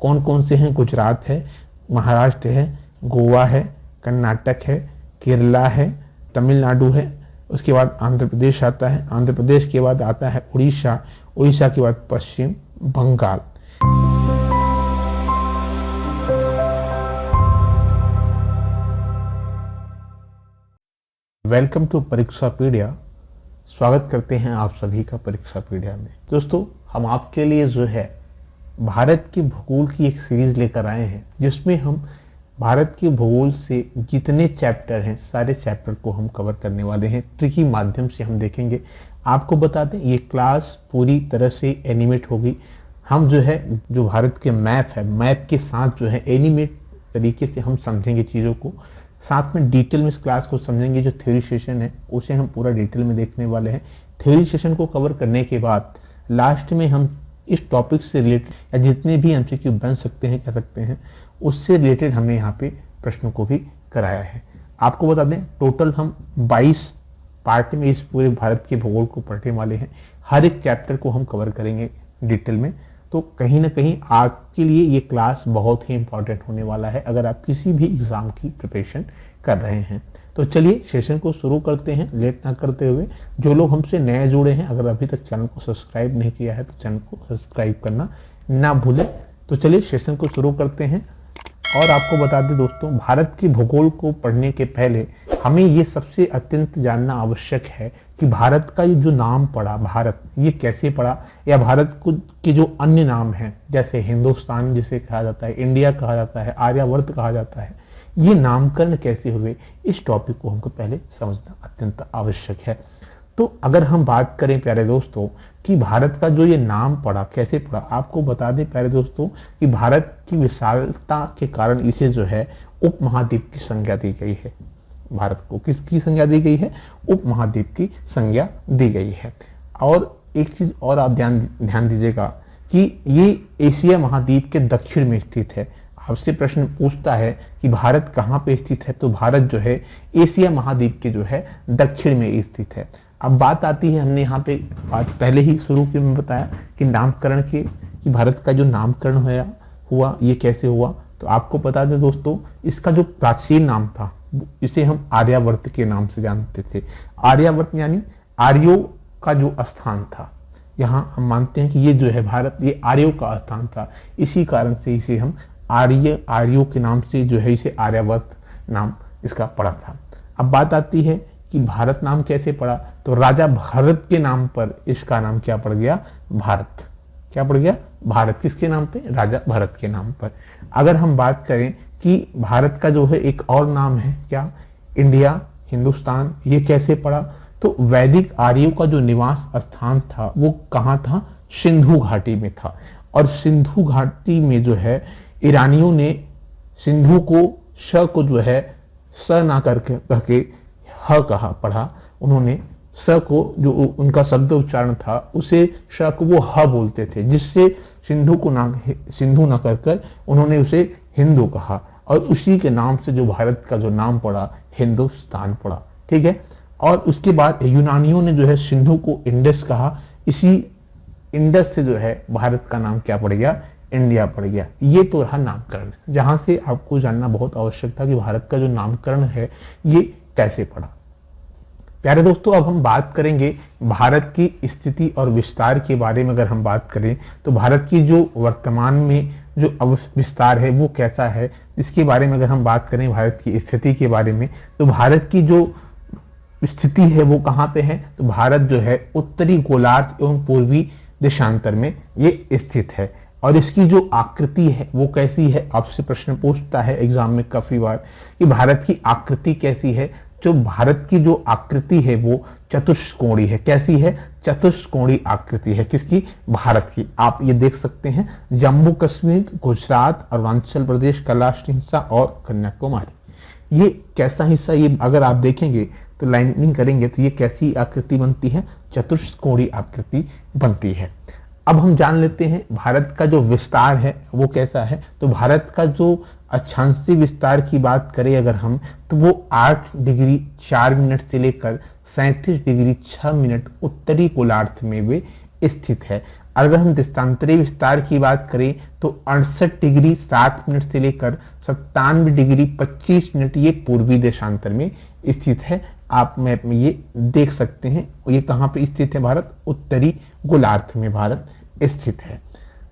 कौन कौन से हैं? गुजरात है, महाराष्ट्र है, गोवा है, कर्नाटक है, केरला है, तमिलनाडु है, उसके बाद आंध्र प्रदेश आता है, आंध्र प्रदेश के बाद आता है उड़ीसा, उड़ीसा के बाद पश्चिम बंगाल। Welcome to Parikshapedia. स्वागत करते हैं आप सभी का परीक्षापीडिया में। दोस्तों, हम आपके लिए जो है भारत के भूगोल की एक सीरीज लेकर आए हैं, जिसमें हम भारत के भूगोल से जितने चैप्टर हैं सारे चैप्टर को हम कवर करने वाले हैं। ट्रिकी माध्यम से हम देखेंगे। आपको बता दें, ये क्लास पूरी तरह से एनिमेट होगी। हम जो है जो भारत के मैप है, मैप के साथ जो है एनिमेट तरीके से हम समझेंगे चीज़ों को, साथ में डिटेल में इस क्लास को समझेंगे। जो थ्योरी सेशन है उसे हम पूरा डिटेल में देखने वाले हैं। थ्योरी सेशन को कवर करने के बाद लास्ट में हम इस टॉपिक से रिलेटेड या जितने भी एमसीक्यू बन सकते हैं, कह सकते हैं, उससे रिलेटेड हमने यहाँ पे प्रश्नों को भी कराया है। आपको बता दें, टोटल हम 22 पार्ट में इस पूरे भारत के भूगोल को पढ़ने वाले हैं। हर एक चैप्टर को हम कवर करेंगे डिटेल में। तो कहीं ना कहीं आपके लिए ये क्लास बहुत ही इंपॉर्टेंट होने वाला है अगर आप किसी भी एग्जाम की प्रिपरेशन कर रहे हैं। तो चलिए सेशन को शुरू करते हैं, लेट ना करते हुए। जो लोग हमसे नए जुड़े हैं, अगर अभी तक चैनल को सब्सक्राइब नहीं किया है तो चैनल को सब्सक्राइब करना ना भूलें। तो चलिए सेशन को शुरू करते हैं। और आपको बता दें दोस्तों, भारत के भूगोल को पढ़ने के पहले हमें ये सबसे अत्यंत जानना आवश्यक है कि भारत का ये जो नाम पड़ा, भारत, ये कैसे पड़ा, या भारत को के जो अन्य नाम हैं, जैसे हिंदुस्तान जिसे कहा जाता है, इंडिया कहा जाता है, आर्यावर्त कहा जाता है, ये नामकरण कैसे हुए, इस टॉपिक को हमको पहले समझना अत्यंत आवश्यक है। तो अगर हम बात करें प्यारे दोस्तों कि भारत का जो ये नाम पड़ा, कैसे पड़ा, आपको बता दें प्यारे दोस्तों कि भारत की विशालता के कारण इसे जो है उप महाद्वीप की संज्ञा दी गई है। भारत को किसकी संज्ञा दी गई है? उप महाद्वीप की संज्ञा दी गई है। और एक चीज और आप ध्यान दीजिएगा कि ये एशिया महाद्वीप के दक्षिण में स्थित है। आपसे प्रश्न पूछता है कि भारत कहाँ पे स्थित है, तो भारत जो है एशिया महाद्वीप के जो है दक्षिण में स्थित है। अब बात आती है, हमने यहाँ पे बात पहले ही शुरू में बताया कि नामकरण के, कि भारत का जो नामकरण हुआ ये कैसे हुआ। तो आपको बता दें दोस्तों, इसका जो प्राचीन नाम था इसे हम आर्यावर्त के नाम से जानते थे। आर्यावर्त यानी आर्यों का जो स्थान था। यहाँ हम मानते हैं कि ये जो है भारत, ये आर्यों का स्थान था। इसी कारण से इसे हम आर्यों के नाम से जो है इसे आर्यावर्त नाम इसका पड़ा था। अब बात आती है कि भारत नाम कैसे पड़ा, तो राजा भरत के नाम पर इसका नाम क्या पड़ गया? भारत। क्या पड़ गया? भारत। किसके नाम पे? राजा भरत के नाम पर। अगर हम बात करें कि भारत का जो है एक और नाम है क्या? इंडिया, हिंदुस्तान, ये कैसे पड़ा? तो वैदिक आर्यों का जो निवास स्थान था वो कहाँ था? सिंधु घाटी में था। और सिंधु घाटी में जो है ईरानियों ने सिंधु को, श को जो है स ना करके ह कहा, पढ़ा। उन्होंने स को, जो उनका शब्द उच्चारण था, उसे श को वो ह बोलते थे, जिससे सिंधु को नाम सिंधु न कर उन्होंने उसे हिंदू कहा। और उसी के नाम से जो भारत का जो नाम पड़ा, हिंदुस्तान पड़ा। ठीक है। और उसके बाद यूनानियों ने जो है सिंधु को इंडस कहा। इसी इंडस से जो है भारत का नाम क्या पड़ गया? इंडिया पड़ गया। ये तो रहा नामकरण, जहां से आपको जानना बहुत आवश्यक था कि भारत का जो नामकरण है ये कैसे पड़ा। प्यारे दोस्तों, अब हम बात करेंगे भारत की स्थिति और विस्तार के बारे में। अगर हम बात करें तो भारत की जो वर्तमान में जो विस्तार है वो कैसा है, इसके बारे में अगर हम बात करें, भारत की स्थिति के बारे में, तो भारत की जो स्थिति है वो कहाँ पे है? तो भारत जो है उत्तरी गोलार्ध एवं पूर्वी देशांतर में ये स्थित है। और इसकी जो आकृति है वो कैसी है? आपसे प्रश्न पूछता है एग्जाम में काफी बार कि भारत की आकृति कैसी है। जो भारत की जो आकृति है वो चतुष्कोणीय है। कैसी है? चतुष्कोणीय आकृति है। किसकी? भारत की। आप ये देख सकते हैं, जम्मू कश्मीर, गुजरात, अरुणाचल प्रदेश, कैलाश हिस्सा और कन्याकुमारी, ये कैसा हिस्सा? ये अगर आप देखेंगे तो लाइनिंग करेंगे तो ये कैसी आकृति बनती है? चतुष्कोणीय आकृति बनती है। अब हम जान लेते हैं भारत का जो विस्तार है वो कैसा है। तो भारत का जो अक्षांशीय विस्तार की बात करें अगर हम, तो वो 8 डिग्री 4 मिनट से लेकर 37 डिग्री 6 मिनट उत्तरी गोलार्ध में वे स्थित है। अगर हम देशांतरी विस्तार की बात करें तो 68 डिग्री 7 मिनट से लेकर 97 डिग्री 25 मिनट ये पूर्वी देशांतर में स्थित है। आप मैप में ये देख सकते हैं। ये कहाँ पे स्थित है? भारत उत्तरी गोलार्ध में भारत स्थित है।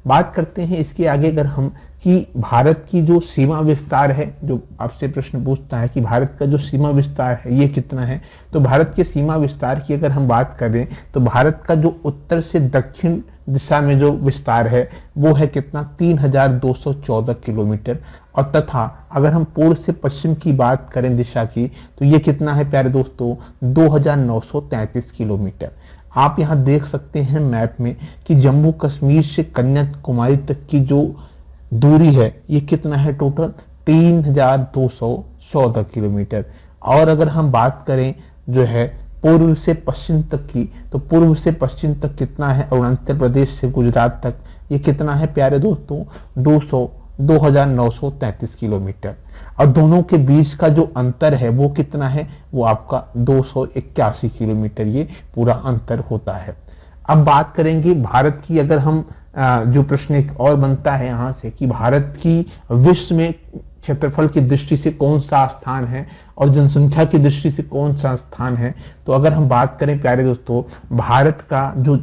बात करते हैं इसके आगे अगर हम कि भारत की जो सीमा विस्तार है, जो आपसे प्रश्न पूछता है कि भारत का जो सीमा विस्तार है ये कितना है, तो भारत के सीमा विस्तार की अगर हम बात करें तो भारत का जो उत्तर से दक्षिण दिशा में जो विस्तार है वो है कितना? 3214 किलोमीटर। और तथा अगर हम पूर्व से पश्चिम की बात करें दिशा की तो ये कितना है प्यारे दोस्तों? 2933 किलोमीटर। आप यहाँ देख सकते हैं मैप में कि जम्मू कश्मीर से कन्याकुमारी तक की जो दूरी है ये कितना है? Total 3214 kilometre. और अगर हम बात करें जो है पूर्व से पश्चिम तक की, तो पूर्व से पश्चिम तक कितना है? अरुणाचल प्रदेश से गुजरात तक ये कितना है प्यारे दोस्तों? 2933 किलोमीटर। और दोनों के बीच का जो अंतर है वो कितना है? वो आपका 281 किलोमीटर ये पूरा अंतर होता है। अब बात करेंगे भारत की, अगर हम जो प्रश्न एक और बनता है यहाँ से कि भारत की विश्व में क्षेत्रफल की दृष्टि से कौन सा स्थान है और जनसंख्या की दृष्टि से कौन सा स्थान है, तो अगर हम बात करें प्यारे दोस्तों, भारत का जो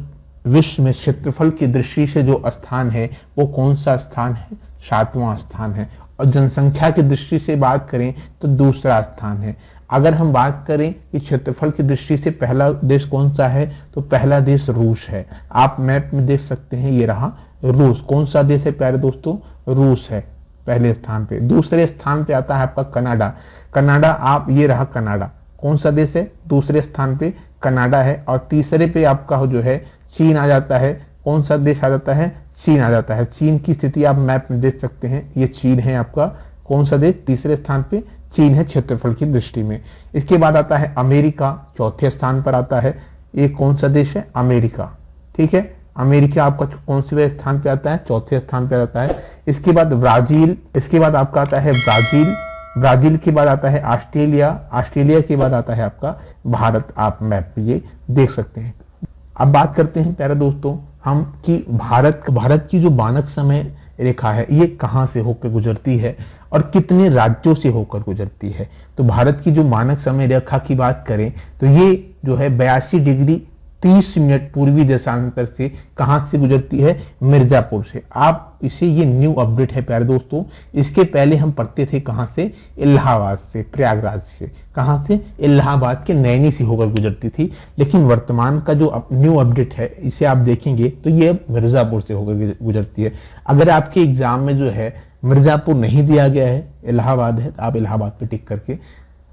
विश्व में क्षेत्रफल की दृष्टि से जो स्थान है वो कौन सा स्थान है? 7वां स्थान है। और जनसंख्या की दृष्टि से बात करें तो दूसरा स्थान है। अगर हम बात करें कि क्षेत्रफल की दृष्टि से पहला देश कौन सा है, तो पहला देश रूस है। आप मैप में देख सकते हैं, ये रहा रूस। कौन सा देश है प्यारे दोस्तों? रूस है पहले स्थान पे। दूसरे स्थान पे आता है आपका कनाडा। कनाडा, आप ये रहा कनाडा। कौन सा देश है? दूसरे स्थान पे कनाडा है। और तीसरे पे आपका जो है चीन आ जाता है। कौन सा देश आ जाता है? चीन आ जाता है। चीन की स्थिति आप मैप में देख सकते हैं, ये चीन है आपका। कौन सा देश? तीसरे स्थान पे चीन है क्षेत्रफल की दृष्टि में। इसके बाद आता है अमेरिका, चौथे स्थान पर आता है। ये कौन सा देश है? अमेरिका। ठीक है, अमेरिका आपका कौन से स्थान पे आता है? चौथे स्थान पे आता है। इसके बाद ब्राजील, इसके बाद आपका आता है ब्राजील। ब्राजील के बाद आता है ऑस्ट्रेलिया। ऑस्ट्रेलिया के बाद आता है आपका भारत। आप मैप पे ये देख सकते हैं। अब बात करते हैं प्यारे दोस्तों हम कि भारत की जो मानक समय रेखा है ये कहाँ से होकर गुजरती है और कितने राज्यों से होकर गुजरती है। तो भारत की जो मानक समय रेखा की बात करें तो ये जो है 82 डिग्री 30 मिनट पूर्वी देशांतर से कहां से गुजरती है? मिर्जापुर से। आप इसे, ये न्यू अपडेट है प्यारे दोस्तों। इसके पहले हम पढ़ते थे कहां से? इलाहाबाद से, प्रयागराज से। कहां से? इलाहाबाद के नैनी से होकर गुजरती थी। लेकिन वर्तमान का जो न्यू अपडेट है इसे आप देखेंगे तो ये मिर्जापुर से होकर गुजरती है। अगर आपके एग्जाम में जो है मिर्जापुर नहीं दिया गया है, इलाहाबाद है, तो आप इलाहाबाद पे टिक करके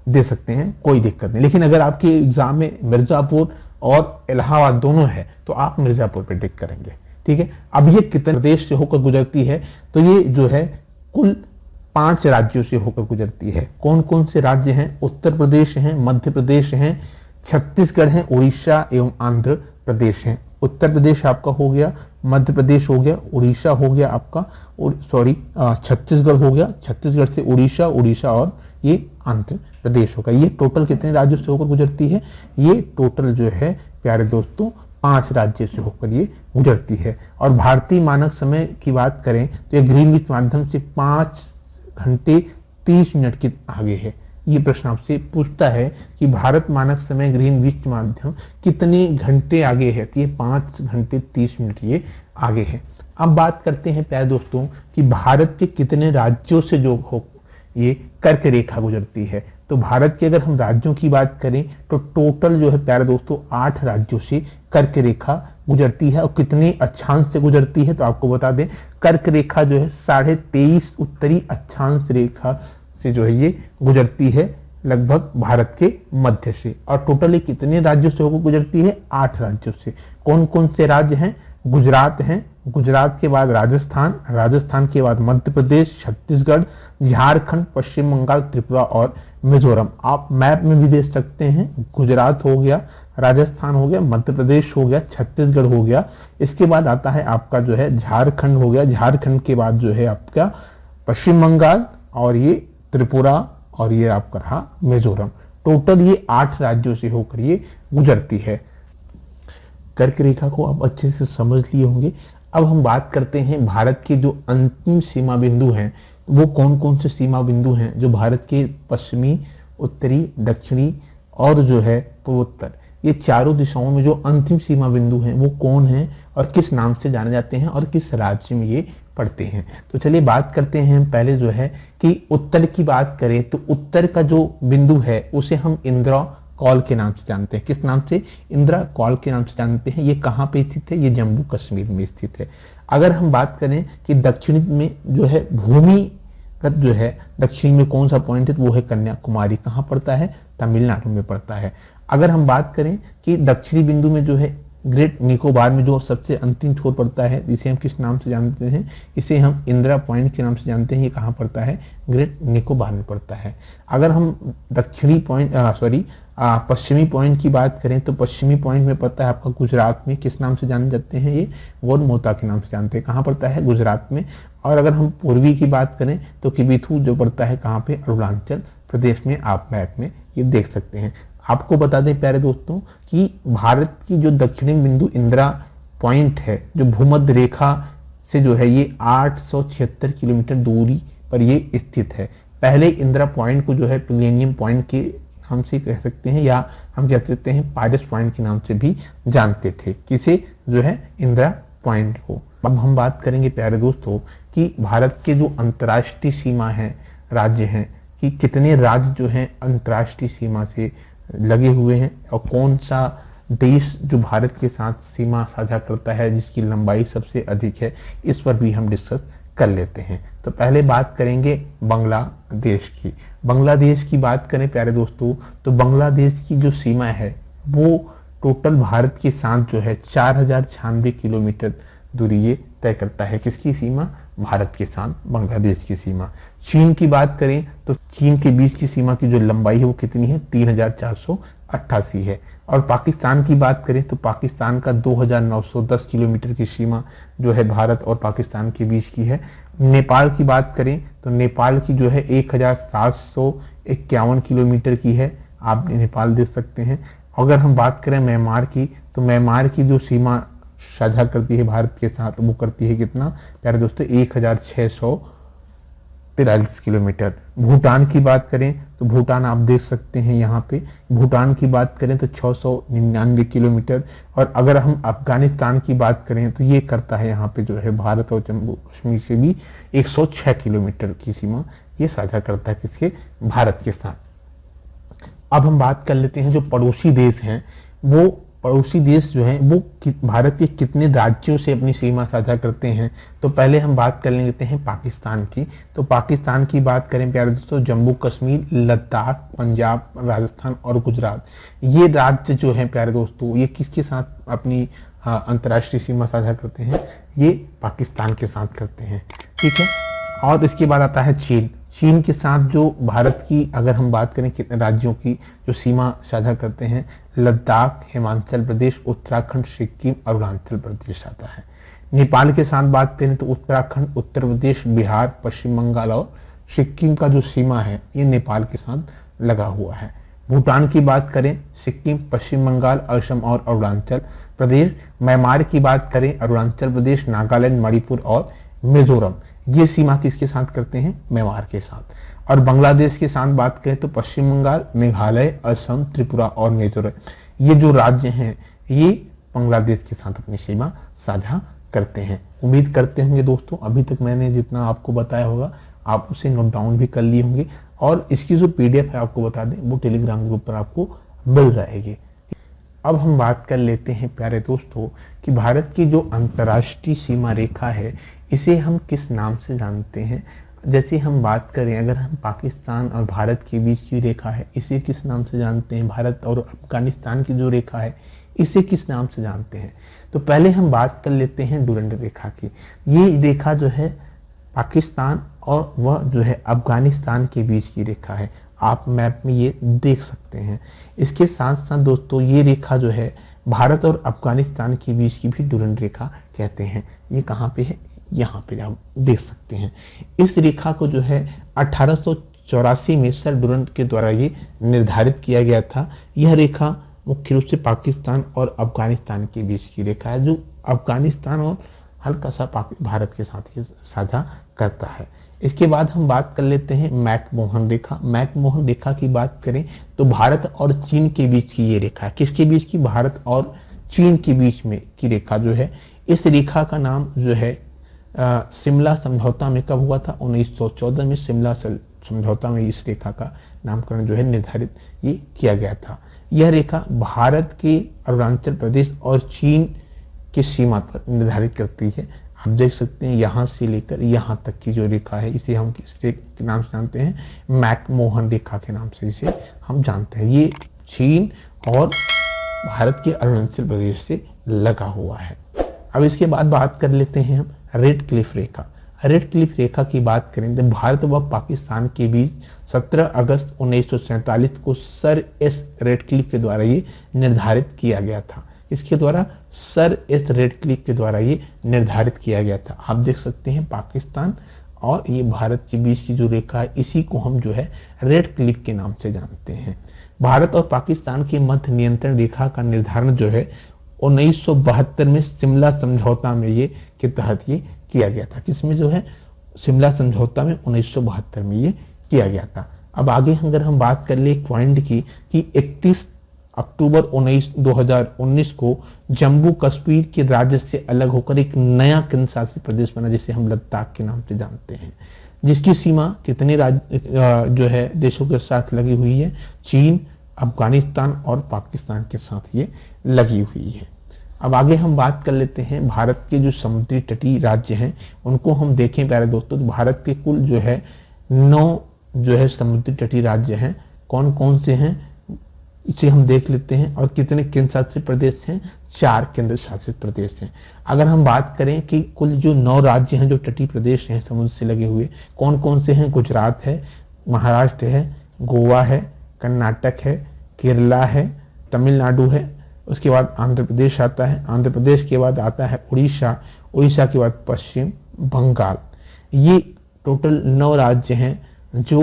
दे सकते हैं, कोई दिक्कत नहीं। लेकिन अगर आपके एग्जाम में मिर्जापुर और इलाहाबाद दोनों है तो आप मिर्जापुर पे टिक करेंगे। ठीक है, अब ये कितने प्रदेश से होकर गुजरती है? तो ये जो है कुल 5 राज्यों से होकर गुजरती है। कौन कौन से राज्य हैं? उत्तर प्रदेश हैं, मध्य प्रदेश हैं, छत्तीसगढ़ है, उड़ीसा एवं आंध्र प्रदेश है। उत्तर प्रदेश आपका हो गया, मध्य प्रदेश हो गया, उड़ीसा हो गया आपका, छत्तीसगढ़ हो गया, छत्तीसगढ़ से उड़ीसा, उड़ीसा और ये आंध्र प्रदेश होगा। ये टोटल कितने राज्यों से होकर गुजरती है? ये टोटल जो है प्यारे दोस्तों 5 राज्यों से होकर ये गुजरती है। और भारतीय मानक समय की बात करें तो ये ग्रीनविच माध्यम से 5 घंटे 30 मिनट के आगे है। ये प्रश्न आपसे पूछता है कि भारत मानक समय ग्रीनविच माध्यम कितने घंटे आगे है? तो ये 5 घंटे 30 मिनट ये आगे है। अब बात करते हैं प्यारे दोस्तों कि भारत के कितने राज्यों से जो हो ये कर्क रेखा गुजरती है। तो भारत के अगर हम राज्यों की बात करें तो टोटल जो है प्यारे दोस्तों 8 राज्यों से कर्क रेखा गुजरती है। और कितने अक्षांश से गुजरती है तो आपको बता दें, कर्क रेखा जो है 23.5 उत्तरी अक्षांश रेखा से जो है ये गुजरती है लगभग भारत के मध्य से। और टोटली कितने राज्यों से होकर गुजरती है? 8 राज्यों से। कौन कौन से राज्य हैं? गुजरात हैं, गुजरात के बाद राजस्थान, राजस्थान के बाद मध्य प्रदेश, छत्तीसगढ़, झारखंड, पश्चिम बंगाल, त्रिपुरा और मिजोरम। आप मैप में भी देख सकते हैं, गुजरात हो गया, राजस्थान हो गया, मध्य प्रदेश हो गया, छत्तीसगढ़ हो गया। इसके बाद आता है आपका जो है झारखंड हो गया, झारखंड के बाद जो है आपका पश्चिम बंगाल और ये त्रिपुरा और ये आपका रहा मिजोरम। टोटल ये 8 राज्यों से होकर ये गुजरती है। कर्क रेखा को आप अच्छे से समझ लिए होंगे। अब हम बात करते हैं भारत के जो अंतिम सीमा बिंदु हैं, वो कौन कौन से सीमा बिंदु हैं जो भारत के पश्चिमी, उत्तरी, दक्षिणी और जो है पूर्वोत्तर, ये चारों दिशाओं में जो अंतिम सीमा बिंदु हैं वो कौन हैं और किस नाम से जाने जाते हैं और किस राज्य में ये पड़ते हैं। तो चलिए बात करते हैं पहले जो है कि उत्तर की बात करें तो उत्तर का जो बिंदु है उसे हम इंदिरा कॉल के नाम से जानते हैं। किस नाम से? इंदिरा कॉल के नाम से जानते हैं। ये कहाँ पे स्थित है? ये जम्मू कश्मीर में स्थित है। अगर हम बात करें कि दक्षिण में जो है भूमिगत जो है दक्षिण में कौन सा पॉइंट है, वो है कन्याकुमारी। कहाँ पड़ता है? तमिलनाडु में पड़ता है। अगर हम बात करें कि दक्षिणी बिंदु में जो है ग्रेट निकोबार में जो सबसे अंतिम छोर पड़ता है, जिसे हम किस नाम से जानते हैं? इसे हम इंदिरा पॉइंट के नाम से जानते हैं। ये कहाँ पड़ता है? ग्रेट निकोबार में पड़ता है। अगर हम दक्षिणी पॉइंट पश्चिमी पॉइंट की बात करें तो पश्चिमी पॉइंट में पड़ता है आपका गुजरात में। किस नाम से जाने जाते हैं? ये गोलमोता के नाम से जानते हैं। कहाँ पड़ता है? गुजरात में। और अगर हम पूर्वी की बात करें तो किबिथु जो पड़ता है कहाँ पे? अरुणाचल प्रदेश में। आप मैप में ये देख सकते हैं। आपको बता दें प्यारे दोस्तों कि भारत की जो दक्षिणी बिंदु इंदिरा पॉइंट है, जो भूमध्य रेखा से जो है ये 876 किलोमीटर दूरी पर ये स्थित है। पहले इंदिरा पॉइंट को जो है प्लेनियम पॉइंट के नाम से कह सकते हैं, या हम कह सकते हैं पायरस पॉइंट के नाम से भी जानते थे। किसे? जो है इंदिरा पॉइंट को। अब हम बात करेंगे प्यारे दोस्तों कि भारत के जो अंतर्राष्ट्रीय सीमा है, राज्य हैं, कि कितने राज्य जो हैं अंतर्राष्ट्रीय सीमा से लगे हुए हैं और कौन सा देश जो भारत के साथ सीमा साझा करता है जिसकी लंबाई सबसे अधिक है, इस पर भी हम डिस्कस कर लेते हैं। तो पहले बात करेंगे बांग्लादेश की। बांग्लादेश की बात करें प्यारे दोस्तों तो बांग्लादेश की जो सीमा है वो टोटल भारत के साथ जो है 4096 किलोमीटर दूरी ये तय करता है। किसकी सीमा? भारत के साथ बांग्लादेश की सीमा। चीन की बात करें तो चीन के बीच की सीमा की जो लंबाई है वो कितनी है? 3488 है। और पाकिस्तान की बात करें तो पाकिस्तान का 2910 किलोमीटर की सीमा जो है भारत और पाकिस्तान के बीच की है। नेपाल की बात करें तो नेपाल की जो है 1751 किलोमीटर की है। आप नेपाल देख सकते हैं। अगर हम बात करें म्यांमार की तो म्यांमार की जो सीमा साझा करती है भारत के साथ वो करती है कितना प्यारे दोस्तों? 1643 किलोमीटर। भूटान की बात करें तो भूटान आप देख सकते हैं यहाँ पे। भूटान की बात करें तो 699 किलोमीटर। और अगर हम अफगानिस्तान की बात करें तो ये करता है यहाँ पे जो है भारत और जम्मू कश्मीर से भी 106 किलोमीटर की सीमा ये साझा करता है। किसके? भारत के साथ। अब हम बात कर लेते हैं जो पड़ोसी देश हैं, वो पड़ोसी देश जो हैं वो भारत के कितने राज्यों से अपनी सीमा साझा करते हैं। तो पहले हम बात कर लेते हैं पाकिस्तान की। तो पाकिस्तान की बात करें प्यारे दोस्तों, जम्मू कश्मीर, लद्दाख, पंजाब, राजस्थान और गुजरात, ये राज्य जो हैं प्यारे दोस्तों ये किसके साथ अपनी अंतर्राष्ट्रीय सीमा साझा करते हैं? ये पाकिस्तान के साथ करते हैं। ठीक है। और इसके बाद आता है चीन। चीन के साथ जो भारत की अगर हम बात करें कितने राज्यों की जो सीमा साझा करते हैं, लद्दाख, हिमाचल प्रदेश, उत्तराखंड, सिक्किम, अरुणाचल प्रदेश आता है। नेपाल के साथ बात करें तो उत्तराखंड, उत्तर प्रदेश, बिहार, पश्चिम बंगाल और सिक्किम का जो सीमा है ये नेपाल के साथ लगा हुआ है। भूटान की बात करें, सिक्किम, पश्चिम बंगाल, असम और अरुणाचल प्रदेश। म्यांमार की बात करें, अरुणाचल प्रदेश, नागालैंड, मणिपुर और मिजोरम, ये सीमा किसके साथ करते हैं? म्यांमार के साथ। और बांग्लादेश के साथ बात करें तो पश्चिम बंगाल, मेघालय, असम, त्रिपुरा और मिजोरम, ये जो राज्य हैं ये बांग्लादेश के साथ अपनी सीमा साझा करते हैं। उम्मीद करते होंगे दोस्तों अभी तक मैंने जितना आपको बताया होगा आप उसे नोट डाउन भी कर लिए होंगे, और इसकी जो PDF है आपको बता दें वो टेलीग्राम ग्रुप पर आपको मिल जाएगी। अब हम बात कर लेते हैं प्यारे दोस्तों कि भारत की जो अंतर्राष्ट्रीय सीमा रेखा है इसे हम किस नाम से जानते हैं। जैसे हम बात करें, अगर हम पाकिस्तान और भारत के बीच की रेखा है इसे किस नाम से जानते हैं, भारत और अफगानिस्तान की जो रेखा है इसे किस नाम से जानते हैं। तो पहले हम बात कर लेते हैं डुरंड रेखा की। ये रेखा जो है पाकिस्तान और वह जो है अफगानिस्तान के बीच की रेखा है। आप मैप में ये देख सकते हैं। इसके साथ साथ दोस्तों ये रेखा जो है भारत और अफगानिस्तान के बीच की भी डुरंड रेखा कहते हैं। ये कहाँ पे है? यहाँ पे आप देख सकते हैं। इस रेखा को जो है 1884 में सर डुरंड के द्वारा ये निर्धारित किया गया था। यह रेखा मुख्य रूप से पाकिस्तान और अफगानिस्तान के बीच की रेखा है, जो अफगानिस्तान और हल्का सा भारत के साथ ही साझा करता है। इसके बाद हम बात कर लेते हैं मैकमोहन रेखा। मैकमोहन रेखा की बात करें तो भारत और चीन के बीच की ये रेखा है। किसके बीच की? भारत और चीन के बीच में की रेखा जो है, इस रेखा का नाम जो है शिमला समझौता में कब हुआ था? 1914 में शिमला समझौता में इस रेखा का नामकरण जो है निर्धारित ये किया गया था। यह रेखा भारत के अरुणाचल प्रदेश और चीन की सीमा पर निर्धारित करती है। आप देख सकते हैं यहाँ से लेकर यहाँ तक की जो रेखा है, इसे हम किस रेखा के नाम से जानते हैं? मैकमोहन रेखा के नाम से इसे हम जानते हैं। ये चीन और भारत के अरुणाचल प्रदेश से लगा हुआ है। अब इसके बाद बात कर लेते हैं हम रेड क्लिफ रेखा। रेड क्लिफ रेखा की बात करें तो भारत व पाकिस्तान के बीच 17 अगस्त 1947 को सर एस रेडक्लिफ के द्वारा ये निर्धारित किया गया था। इसके द्वारा सर एस रेडक्लिफ के द्वारा ये निर्धारित किया गया था। आप देख सकते हैं पाकिस्तान और ये भारत के बीच की जो रेखा है, इसी को हम जो है रेड क्लिफ के नाम से जानते हैं। भारत और पाकिस्तान की मध्य नियंत्रण रेखा का निर्धारण जो है 1972 में शिमला समझौता में ये के तहत ये किया गया था। किसमें जो है? शिमला समझौता में 1972 में ये किया गया था। अब आगे अगर हम बात कर ले एक पॉइंट की कि 31 अक्टूबर 2019 को जम्मू कश्मीर के राज्य से अलग होकर एक नया केंद्र शासित प्रदेश बना, जिसे हम लद्दाख के नाम से जानते हैं, जिसकी सीमा कितने राज्य जो है देशों के साथ लगी हुई है? चीन, अफगानिस्तान और पाकिस्तान के साथ ये लगी हुई है। अब आगे हम बात कर लेते हैं भारत के जो समुद्री तटीय राज्य हैं उनको हम देखें प्यारे दोस्तों। तो भारत के कुल जो है 9 जो है समुद्री तटीय राज्य हैं। कौन कौन से हैं इसे हम देख लेते हैं। और कितने केंद्र शासित प्रदेश हैं? 4 केंद्र शासित प्रदेश हैं। अगर हम बात करें कि कुल जो 9 राज्य हैं जो तटीय प्रदेश हैं समुद्र से लगे हुए, कौन कौन से हैं? गुजरात है, महाराष्ट्र है, गोवा है, कर्नाटक है, केरला है, तमिलनाडु है, उसके बाद आंध्र प्रदेश आता है, आंध्र प्रदेश के बाद आता है उड़ीसा, उड़ीसा के बाद पश्चिम बंगाल। ये टोटल 9 राज्य हैं जो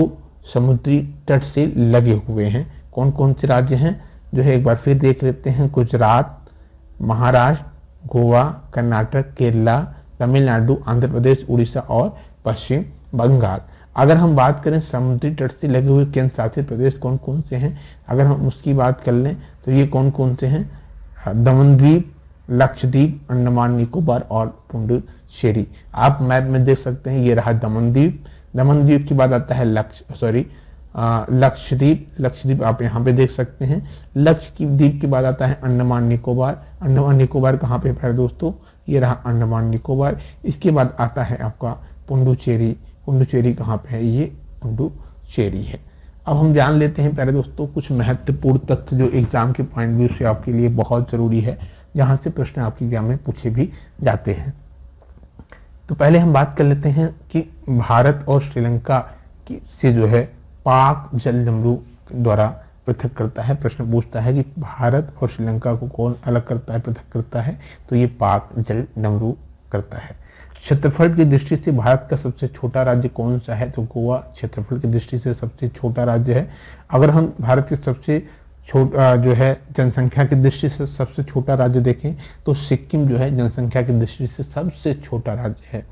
समुद्री तट से लगे हुए हैं। कौन कौन से राज्य हैं जो है एक बार फिर देख लेते हैं। गुजरात, महाराष्ट्र, गोवा, कर्नाटक, केरला, तमिलनाडु, आंध्र प्रदेश, उड़ीसा और पश्चिम बंगाल। अगर हम बात करें समुद्री तट से लगे हुए केंद्र शासित प्रदेश कौन कौन से हैं, अगर हम उसकी बात कर लें तो ये कौन कौन से हैं? दमनद्वीप, लक्षद्वीप, अंडमान निकोबार और पुडुचेरी। आप मैप में देख सकते हैं, ये रहा दमनद्वीप। दमनद्वीप के बाद आता है लक्षद्वीप। लक्षद्वीप आप यहाँ पे देख सकते हैं। लक्षद्वीप के बाद आता है अंडमान निकोबार। अंडमान निकोबार कहाँ पे है दोस्तों? ये रहा अंडमान निकोबार। इसके बाद आता है आपका पुडुचेरी। पुडुचेरी कहाँ पे है? ये पुडुचेरी है। अब हम जान लेते हैं प्यारे दोस्तों कुछ महत्वपूर्ण तथ्य जो एग्जाम के पॉइंट व्यू से आपके लिए बहुत जरूरी है, जहां से प्रश्न आपके एग्जाम में पूछे भी जाते हैं। तो पहले हम बात कर लेते हैं कि भारत और श्रीलंका से जो है पाक जल डमरू द्वारा पृथक करता है। प्रश्न पूछता है कि भारत और श्रीलंका को कौन अलग करता है, पृथक करता है? तो ये पाक जल डमरू करता है। क्षेत्रफल की दृष्टि से भारत का सबसे छोटा राज्य कौन सा है? तो गोवा क्षेत्रफल की दृष्टि से सबसे छोटा राज्य है। अगर हम भारत के सबसे छोटा जो है जनसंख्या की दृष्टि से सबसे छोटा राज्य देखें तो सिक्किम जो है जनसंख्या की दृष्टि से सबसे छोटा राज्य है।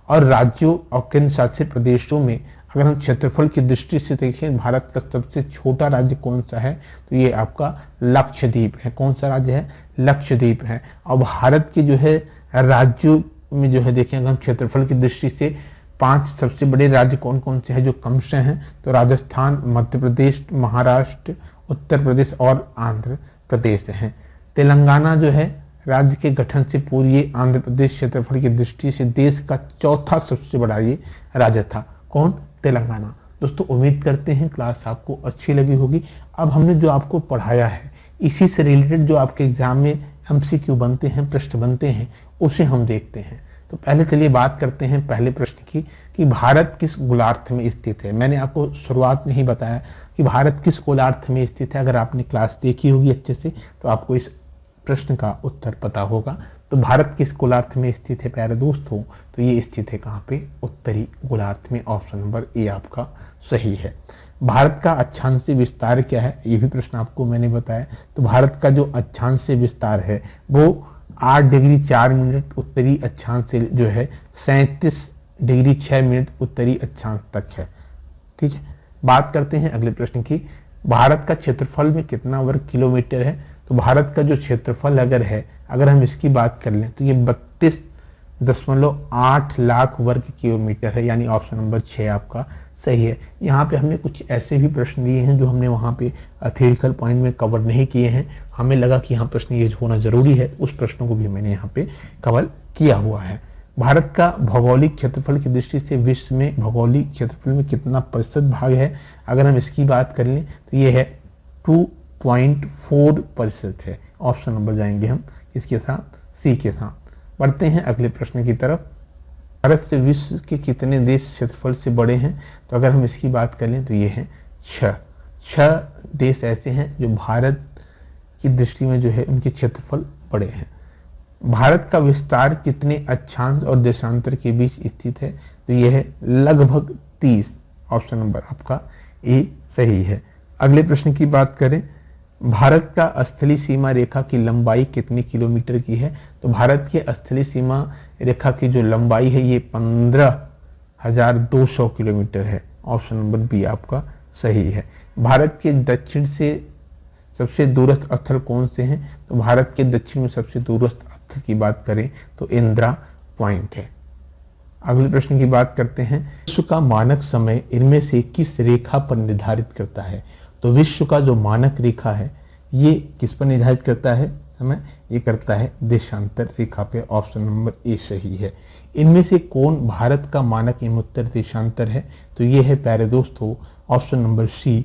और राज्यों और केंद्र शासित प्रदेशों में अगर हम क्षेत्रफल की दृष्टि से देखें भारत का सबसे छोटा राज्य कौन सा है? तो ये आपका लक्षद्वीप है। कौन सा राज्य है? लक्षद्वीप है। और भारत के जो है राज्यों में जो है देखें अगर हम क्षेत्रफल की दृष्टि से 5 सबसे बड़े राज्य कौन कौन से हैं जो कम से हैं? तो राजस्थान, मध्य प्रदेश, महाराष्ट्र, उत्तर प्रदेश और आंध्र प्रदेश हैं। तेलंगाना जो है राज्य के गठन से पूर्व ये आंध्र प्रदेश क्षेत्रफल की दृष्टि से देश का चौथा सबसे बड़ा ये राज्य था। कौन? तेलंगाना। दोस्तों उम्मीद करते हैं क्लास आपको अच्छी लगी होगी। अब हमने जो आपको पढ़ाया है इसी से रिलेटेड जो आपके एग्जाम में MCQ बनते हैं, प्रश्न बनते हैं, उसे हम देखते हैं। तो पहले चलिए बात करते हैं पहले प्रश्न की कि भारत किस गोलार्ध में स्थित है। मैंने आपको शुरुआत में ही बताया कि भारत किस गोलार्ध में स्थित है। अगर आपने क्लास देखी होगी अच्छे से तो आपको इस प्रश्न का उत्तर पता होगा। तो भारत किस गोलार्ध में स्थित है प्यारे दोस्तों? तो ये स्थित है कहाँ पे? उत्तरी गोलार्ध में। ऑप्शन नंबर ए आपका सही है। भारत का अक्षांशीय विस्तार क्या है, ये भी प्रश्न आपको मैंने बताया। तो भारत का जो अक्षांशीय विस्तार है वो 8 डिग्री 4 मिनट उत्तरी अक्षांश से जो है 37 डिग्री 6 मिनट उत्तरी अक्षांश तक है। ठीक है, बात करते हैं अगले प्रश्न की। भारत का क्षेत्रफल में कितना वर्ग किलोमीटर है? तो भारत का जो क्षेत्रफल अगर हम इसकी बात कर लें तो ये 32.8 लाख वर्ग किलोमीटर है, यानी ऑप्शन नंबर 6 आपका सही है। यहाँ पे हमने कुछ ऐसे भी प्रश्न लिए हैं जो हमने वहाँ पे थ्योरेटिकल पॉइंट में कवर नहीं किए हैं, हमें लगा कि यहाँ प्रश्न ये होना जरूरी है, उस प्रश्नों को भी मैंने यहाँ पे कवर किया हुआ है। भारत का भौगोलिक क्षेत्रफल की दृष्टि से विश्व में भौगोलिक क्षेत्रफल में कितना प्रतिशत भाग है? अगर हम इसकी बात कर लें तो ये है 2.4% है। ऑप्शन नंबर जाएंगे हम इसके साथ, सी के साथ। बढ़ते हैं अगले प्रश्न की तरफ। भारत से विश्व के कितने देश क्षेत्रफल से बड़े हैं? तो अगर हम इसकी बात कर लें तो ये हैं 6 देश ऐसे हैं जो भारत की दृष्टि में जो है उनके क्षेत्रफल बड़े हैं। भारत का विस्तार कितने अक्षांश और देशांतर के बीच स्थित है? तो यह है लगभग 30। ऑप्शन नंबर आपका ए सही है। अगले प्रश्न की बात करें, भारत का स्थलीय सीमा रेखा की लंबाई कितने किलोमीटर की है? तो भारत के स्थलीय सीमा रेखा की जो लंबाई है ये 15,200 किलोमीटर है। ऑप्शन नंबर बी आपका सही है। भारत के दक्षिण से सबसे दूरस्थ स्थल कौन से हैं? तो भारत के दक्षिण में सबसे दूरस्थ स्थल की बात करें तो इंदिरा पॉइंट है। अगले प्रश्न की बात करते हैं, विश्व का मानक समय इनमें से किस रेखा पर निर्धारित करता है? तो विश्व का जो मानक रेखा है ये किस पर निर्धारित करता है समय? ये करता है देशांतर रेखा पे। ऑप्शन नंबर ए सही है। इनमें से कौन भारत का मानक एवं उत्तर देशांतर है? तो ये है प्यारे दोस्तों option number C,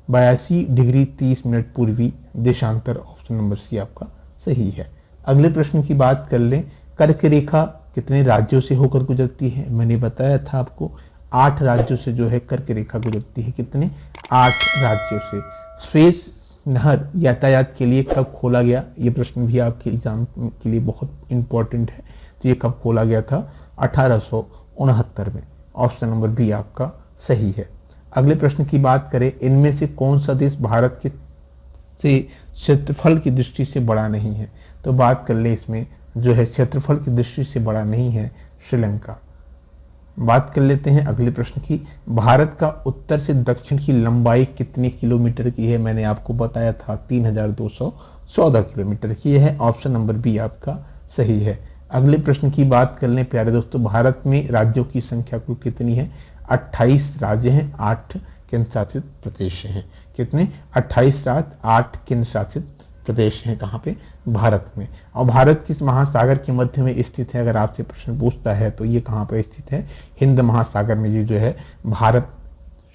82 degree 30 minute पूर्वी देशांतर। ऑप्शन नंबर सी आपका सही है। अगले प्रश्न की बात कर लें, कर्क रेखा कितने राज्यों से होकर गुजरती है? मैंने बताया था आपको 8 राज्यों से जो है कर्क रेखा गुजरती है। कितने? 8 राज्यों से। सुएज नहर यातायात के लिए कब खोला गया? ये प्रश्न भी आपके एग्जाम के लिए बहुत इंपॉर्टेंट है। तो ये कब खोला गया था? 1869 में। ऑप्शन नंबर बी आपका सही है। अगले प्रश्न की बात करें, इनमें से कौन सा देश भारत के से क्षेत्रफल की दृष्टि से बड़ा नहीं है? तो बात कर ले इसमें जो है क्षेत्रफल की दृष्टि से बड़ा नहीं है श्रीलंका। बात कर लेते हैं अगले प्रश्न की, भारत का उत्तर से दक्षिण की लंबाई कितने किलोमीटर की है? मैंने आपको बताया था 3,214 किलोमीटर की है। ऑप्शन नंबर बी आपका सही है। अगले प्रश्न की बात कर लें प्यारे दोस्तों, भारत में राज्यों की संख्या कुल कितनी है? 28 राज्य हैं, 8 केंद्र शासित प्रदेश हैं। कितने? 28 राज्य, 8 केंद्र शासित प्रदेश हैं। कहाँ पे? भारत में। और भारत किस महासागर के मध्य में स्थित है? अगर आपसे प्रश्न पूछता है तो ये कहाँ पर स्थित है? हिंद महासागर में ये जो है भारत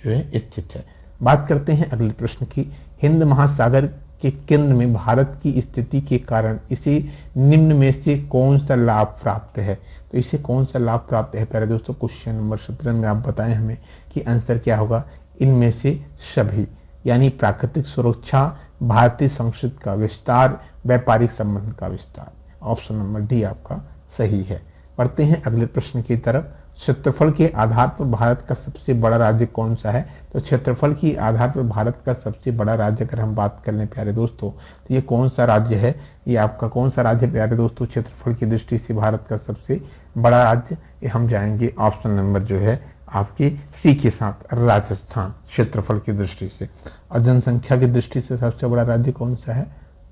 जो है स्थित है। बात करते हैं अगले प्रश्न की, हिंद महासागर के केंद्र में भारत की स्थिति के कारण इसे निम्न में से कौन सा लाभ प्राप्त है? तो इसे कौन सा लाभ प्राप्त है प्यारे दोस्तों? क्वेश्चन नंबर 17 में आप बताएं हमें कि आंसर क्या होगा। इनमें से सभी, यानी प्राकृतिक सुरक्षा, भारतीय संस्कृति का विस्तार, व्यापारिक संबंध का विस्तार। ऑप्शन नंबर डी आपका सही है। पढ़ते हैं अगले प्रश्न की तरफ, क्षेत्रफल के आधार पर भारत का सबसे बड़ा राज्य कौन सा है? तो क्षेत्रफल के आधार पर भारत का सबसे बड़ा राज्य अगर हम बात कर लें प्यारे दोस्तों तो ये कौन सा राज्य है? ये आपका कौन सा राज्य प्यारे दोस्तों क्षेत्रफल की दृष्टि से भारत का सबसे बड़ा राज्य? ये हम जाएंगे ऑप्शन नंबर जो है आपके सी के साथ, राजस्थान, क्षेत्रफल की दृष्टि से। और जनसंख्या की दृष्टि से सबसे बड़ा राज्य कौन सा है?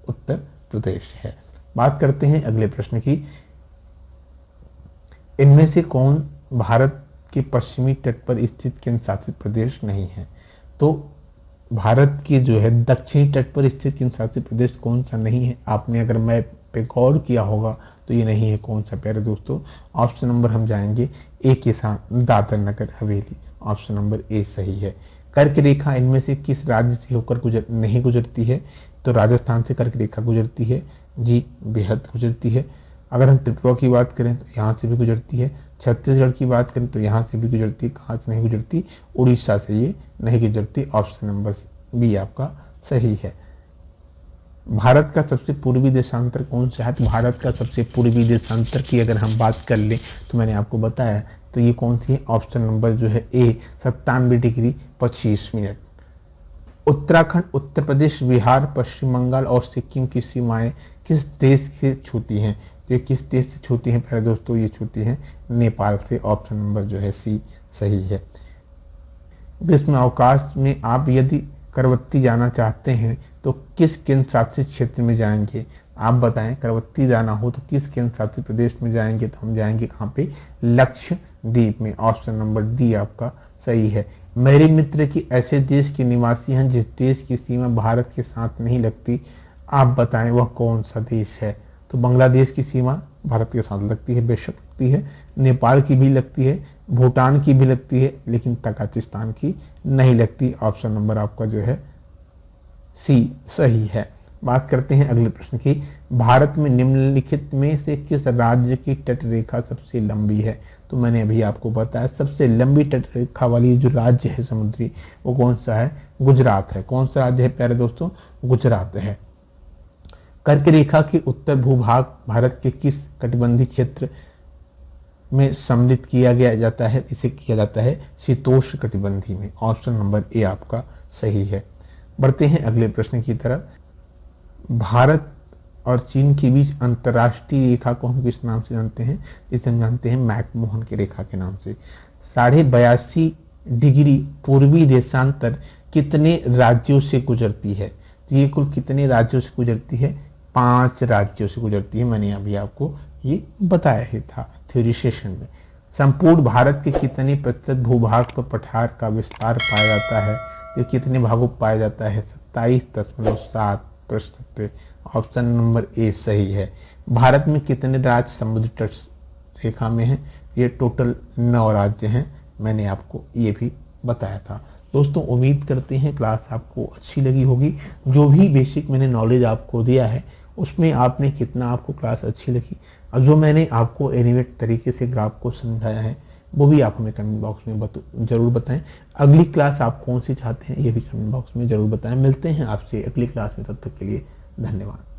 उत्तर प्रदेश है। बात करते हैं अगले प्रश्न की, इनमें से कौन भारत के पश्चिमी तट पर स्थित केंद्र शासित प्रदेश नहीं है? तो भारत के जो है दक्षिणी तट पर स्थित केंद्र शासित प्रदेश कौन सा नहीं है? आपने अगर मैप पे गौर किया होगा तो ये नहीं है। कौन सा प्यारे दोस्तों? ऑप्शन नंबर हम जाएंगे ए के साथ, Dadar Nagar Haveli. Option number A सही है। कर्क रेखा इनमें से किस राज्य से होकर नहीं गुजरती है? तो राजस्थान से कर्क रेखा गुजरती है जी, बेहद गुजरती है। अगर हम त्रिपुरा की बात करें तो यहाँ से भी गुजरती है। छत्तीसगढ़ की बात करें तो यहाँ से भी गुजरती है। कहाँ से नहीं गुजरती? उड़ीसा से ये नहीं गुजरती। ऑप्शन नंबर बी आपका सही है। भारत का सबसे पूर्वी देशांतर कौन सा है? तो भारत का सबसे पूर्वी देशांतर की अगर हम बात कर लें तो मैंने आपको बताया तो ये कौन सी है? ऑप्शन नंबर जो है ए, 97 डिग्री 25 मिनट। उत्तराखंड, उत्तर प्रदेश, बिहार, पश्चिम बंगाल और सिक्किम की सीमाएं किस देश से छूती हैं? तो ये किस देश से छूती हैं प्यारे दोस्तों? ये छूती हैं नेपाल से। ऑप्शन नंबर जो है सी सही है। विश्व में अवकाश में आप यदि करवत्ती जाना चाहते हैं तो किस केंद्र शासित क्षेत्र में जाएंगे? आप बताएं, करवत्ती जाना हो तो किस केंद्र शासित प्रदेश में जाएंगे? तो हम जाएंगे कहाँ पे? लक्षद्वीप में। ऑप्शन नंबर डी आपका सही है। मेरे मित्र की ऐसे देश के निवासी हैं जिस देश की सीमा भारत के साथ नहीं लगती, आप बताएं वह कौन सा देश है? तो बांग्लादेश की सीमा भारत के साथ लगती है, बेशक लगती है, नेपाल की भी लगती है, भूटान की भी लगती है, लेकिन तजाकिस्तान की नहीं लगती। ऑप्शन नंबर आपका जो है सी सही है। बात करते हैं अगले प्रश्न की। भारत में निम्नलिखित में से किस राज्य की तट रेखा सबसे लंबी है? तो मैंने अभी आपको बताया सबसे लंबी तट रेखा वाली जो राज्य है समुद्री, वो कौन सा है? गुजरात है। कौन सा राज्य है प्यारे दोस्तों? गुजरात है। कर्क रेखा के उत्तर भूभाग भारत के किस कटिबंधीय क्षेत्र में सम्मिलित किया गया जाता है? इसे किया जाता है शीतोष्ण कटिबंधी में। ऑप्शन नंबर ए आपका सही है। बढ़ते हैं अगले प्रश्न की तरफ। भारत और चीन के बीच अंतर्राष्ट्रीय रेखा को हम किस नाम से जानते हैं? इसे हम जानते हैं मैकमोहन की रेखा के नाम से। 82.5 डिग्री पूर्वी देशांतर कितने राज्यों से गुजरती है? तो ये कुल कितने राज्यों से गुजरती है? 5 राज्यों से गुजरती है। मैंने अभी आपको ये बताया ही था थ्योरी सेशन में। संपूर्ण भारत के कितने प्रतिशत भूभाग पर पठार का विस्तार पाया जाता है? तो कितने भागों पर पाया जाता है? 27.7% पे। ऑप्शन नंबर ए सही है। भारत में कितने राज्य समुद्री तट रेखा में हैं? ये टोटल 9 राज्य हैं। मैंने आपको ये भी बताया था। दोस्तों उम्मीद करते हैं क्लास आपको अच्छी लगी होगी। जो भी बेसिक मैंने नॉलेज आपको दिया है उसमें आपने कितना आपको क्लास अच्छी लगी, और जो मैंने आपको एनिमेट तरीके से ग्राफ को समझाया है वो भी आप हमें कमेंट बॉक्स में जरूर बताएं। अगली क्लास आप कौन सी चाहते हैं ये भी कमेंट बॉक्स में जरूर बताएं। मिलते हैं आपसे अगली क्लास में, तब तक के लिए धन्यवाद।